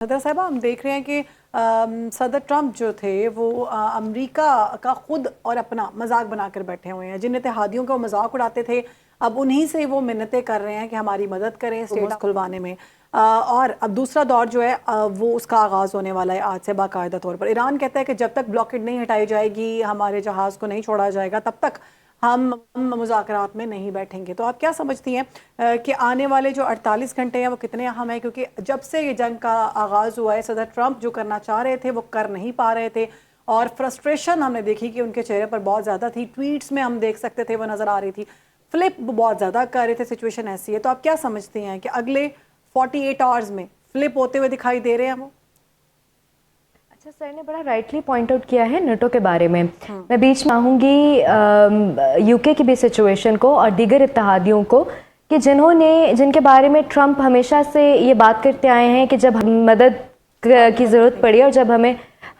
सदर साहबा, हम देख रहे हैं कि सदर ट्रंप जो थे वो अमेरिका का खुद और अपना मजाक बनाकर बैठे हुए हैं। जिन इत्तेहादियों का वो मजाक उड़ाते थे, अब उन्हीं से वो मिन्नतें कर रहे हैं कि हमारी मदद करें स्टेट खुलवाने में। और अब दूसरा दौर जो है वो उसका आगाज़ होने वाला है आज से बाकायदा तौर पर। ईरान कहता है कि जब तक ब्लॉकेड नहीं हटाई जाएगी, हमारे जहाज़ को नहीं छोड़ा जाएगा, तब तक हम मुज़ाकरात में नहीं बैठेंगे। तो आप क्या समझती हैं कि आने वाले जो 48 घंटे हैं वो कितने अहम हैं? क्योंकि जब से ये जंग का आगाज़ हुआ है, सदर ट्रंप जो करना चाह रहे थे वो कर नहीं पा रहे थे, और फ्रस्ट्रेशन हमने देखी कि उनके चेहरे पर बहुत ज़्यादा थी। ट्वीट्स में हम देख सकते थे वो नज़र आ रही थी, फ्लिप बहुत ज़्यादा कर रहे थे। सिचुएशन ऐसी है, तो आप क्या समझती हैं कि अगले 48 आवर्स में फ्लिप होते हुए दिखाई दे रहे हैं वो? अच्छा, सर ने बड़ा राइटली पॉइंट आउट किया है नेटो के बारे में। मैं बीच में आऊँगी यूके की भी सिचुएशन को और दीगर इत्तेहादियों को, कि जिनके बारे में ट्रंप हमेशा से ये बात करते आए हैं कि जब मदद की ज़रूरत पड़ी और जब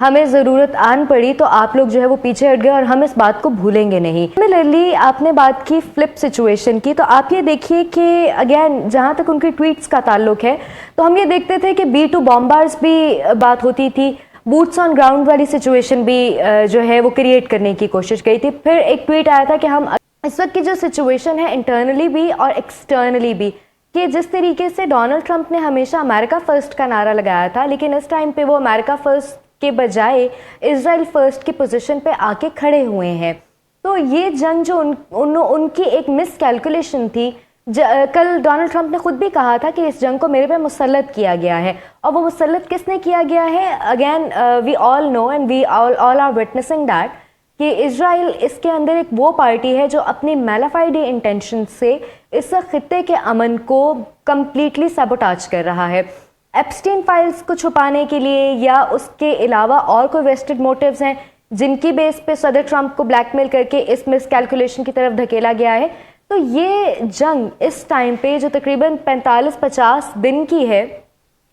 हमें ज़रूरत आन पड़ी तो आप लोग जो है वो पीछे हट गए और हम इस बात को भूलेंगे नहीं। सिमिलरली आपने बात की फ्लिप सिचुएशन की, तो आप ये देखिए कि अगेन जहाँ तक उनकी ट्वीट्स का ताल्लुक है, तो हम ये देखते थे कि B2 बॉम्बार्स भी बात होती थी, बूट्स ऑन ग्राउंड वाली सिचुएशन भी जो है वो क्रिएट करने की कोशिश की थी। फिर एक ट्वीट आया था कि हम इस वक्त की जो सिचुएशन है इंटरनली भी और एक्सटर्नली भी, कि जिस तरीके से डोनाल्ड ट्रंप ने हमेशा अमेरिका फर्स्ट का नारा लगाया था, लेकिन इस टाइम पे वो अमेरिका फर्स्ट के बजाय इजराइल फर्स्ट की पोजीशन पे आके खड़े हुए हैं। तो ये जंग जो उनकी एक मिस कैलकुलेशन थी। कल डोनाल्ड ट्रंप ने खुद भी कहा था कि इस जंग को मेरे पे मुसल्लत किया गया है, और वो मुसल्लत किसने किया गया है? Again we all know and we all are witnessing that कि इजराइल इसके अंदर एक वो पार्टी है जो अपनी मैलाफाइड इंटेंशन से इस खित्ते के अमन को कंप्लीटली सबोटाज कर रहा है। एप्स्टीन फाइल्स को छुपाने के लिए या उसके अलावा और कोई वेस्टेड मोटिव्स हैं जिनकी बेस पे सदर ट्रंप को ब्लैकमेल करके इस मिस कैलकुलेशन की तरफ धकेला गया है। तो ये जंग इस टाइम पे जो तकरीबन 45-50 दिन की है,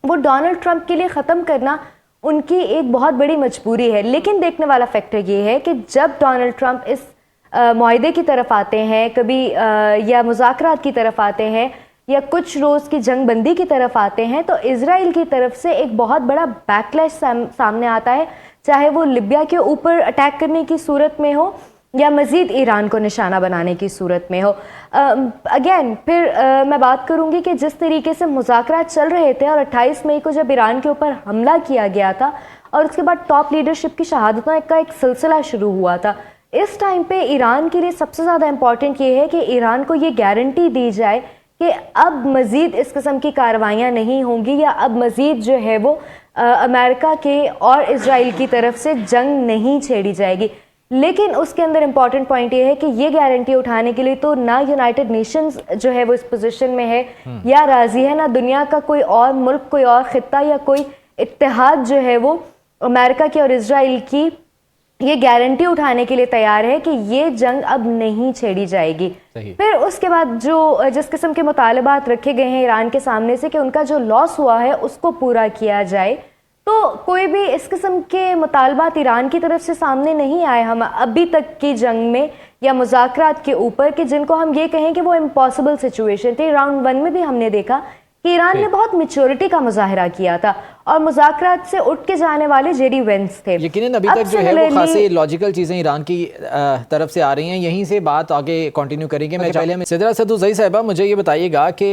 वो डोनाल्ड ट्रंप के लिए ख़त्म करना उनकी एक बहुत बड़ी मजबूरी है। लेकिन देखने वाला फैक्टर ये है कि जब डोनाल्ड ट्रंप इस मुआहदे की तरफ आते हैं कभी या मुज़ाकरात की तरफ आते हैं या कुछ रोज़ की जंग बंदी की तरफ आते हैं, तो इजराइल की तरफ से एक बहुत बड़ा बैकलैश सामने आता है, चाहे वो लिबिया के ऊपर अटैक करने की सूरत में हो या मज़ीद ईरान को निशाना बनाने की सूरत में हो। अगेन फिर मैं बात करूंगी कि जिस तरीके से मुज़ाकरात चल रहे थे और 28 मई को जब ईरान के ऊपर हमला किया गया था और उसके बाद टॉप लीडरशिप की शहादतों का एक सिलसिला शुरू हुआ था, इस टाइम पे ईरान के लिए सबसे ज़्यादा इम्पॉर्टेंट ये है कि ईरान को ये गारंटी दी जाए कि अब मज़ीद इस किस्म की कार्रवाइयाँ नहीं होंगी या अब मज़ीद जो है वो अमेरिका के और इजराइल की तरफ से जंग नहीं छेड़ी जाएगी। लेकिन उसके अंदर इम्पॉर्टेंट पॉइंट ये है कि ये गारंटी उठाने के लिए तो ना यूनाइटेड नेशंस जो है वो इस पोजीशन में है या राजी है, ना दुनिया का कोई और मुल्क, कोई और खित्ता या कोई इत्तेहाद जो है वो अमेरिका की और इजराइल की ये गारंटी उठाने के लिए तैयार है कि ये जंग अब नहीं छेड़ी जाएगी। फिर उसके बाद जो जिस किस्म के मुतालबात रखे गए हैं ईरान के सामने से कि उनका जो लॉस हुआ है उसको पूरा किया जाए, तो कोई भी इस किस्म के मुतालबात ईरान की तरफ से सामने नहीं आए हम अभी तक की जंग में या मुज़ाकरात के ऊपर, कि जिनको हम ये कहें कि वो इम्पॉसिबल सिचुएशन थी। राउंड 1 में भी हमने देखा कि ईरान ने बहुत मैच्योरिटी का मुजाहरा किया था और मुज़ाकरात से उठ के जाने वाले जेडी वेंस थे। यकीनन अभी तक जो है वो खासी लॉजिकल चीज़ें ईरान की तरफ से आ रही हैं, यहीं से बात आगे कंटिन्यू करेंगे। मैं पहले सिद्रा सदुज़ई साहिबा, मुझे ये बताइएगा कि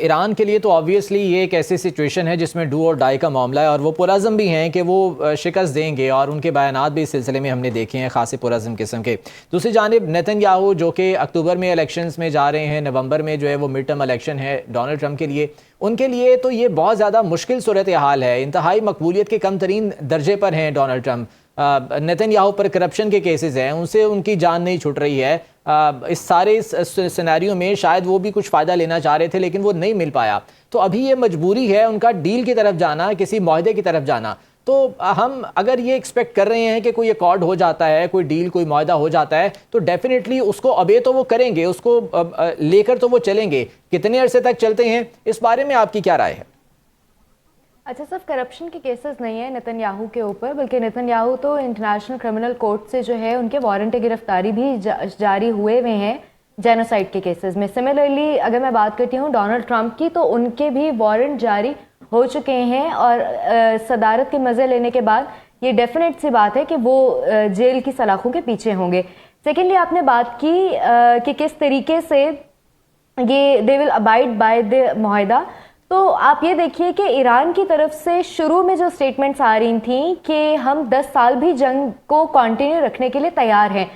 ईरान के लिए तो ऑब्वियसली ये एक ऐसी सिचुएशन है जिसमें डू और डाई का मामला है और वो पुरज़म भी हैं कि वो शिकस्त देंगे और उनके बयानात भी इस सिलसिले में हमने देखे हैं खासे पुरज़म किस्म के। दूसरी जानिब नेतन्याहू जो कि अक्टूबर में इलेक्शंस में जा रहे हैं, नवंबर में जो है वो मिड टर्म इलेक्शन है डोनाल्ड ट्रंप के लिए, उनके लिए तो ये बहुत ज़्यादा मुश्किल सूरत हाल है। इंतहाई मकबूलियत के कम तरीन दर्जे पर हैं डोनाल्ड ट्रंप। नेतन्याहू पर करप्शन के केसेस हैं, उनसे उनकी जान नहीं छूट रही है। इस सारे सिनेरियो में शायद वो भी कुछ फ़ायदा लेना चाह रहे थे लेकिन वो नहीं मिल पाया, तो अभी ये मजबूरी है उनका डील की तरफ जाना, किसी मुआहदे की तरफ जाना। तो हम अगर ये एक्सपेक्ट कर रहे हैं कि कोई अकॉर्ड हो जाता है, कोई डील, कोई मुआहदा हो जाता है, तो डेफिनेटली उसको अबे तो वो करेंगे, उसको लेकर तो वो चलेंगे। कितने अरसे तक चलते हैं, इस बारे में आपकी क्या राय है? अच्छा, सिर्फ करप्शन के केसेस नहीं है नेतन्याहू के ऊपर, बल्कि नेतन्याहू तो इंटरनेशनल क्रिमिनल कोर्ट से जो है उनके वारंट गिरफ्तारी भी जारी हुए हुए हैं जेनोसाइड के केसेस में। सिमिलरली अगर मैं बात करती हूँ डोनाल्ड ट्रंप की, तो उनके भी वारंट जारी हो चुके हैं और सदारत के मज़े लेने के बाद ये डेफिनेट सी बात है कि वो जेल की सलाखों के पीछे होंगे। सेकेंडली आपने बात की कि किस तरीके से ये they will abide by the मुआहदा। तो आप ये देखिए कि ईरान की तरफ से शुरू में जो स्टेटमेंट्स आ रही थी कि हम 10 साल भी जंग को कंटिन्यू रखने के लिए तैयार हैं,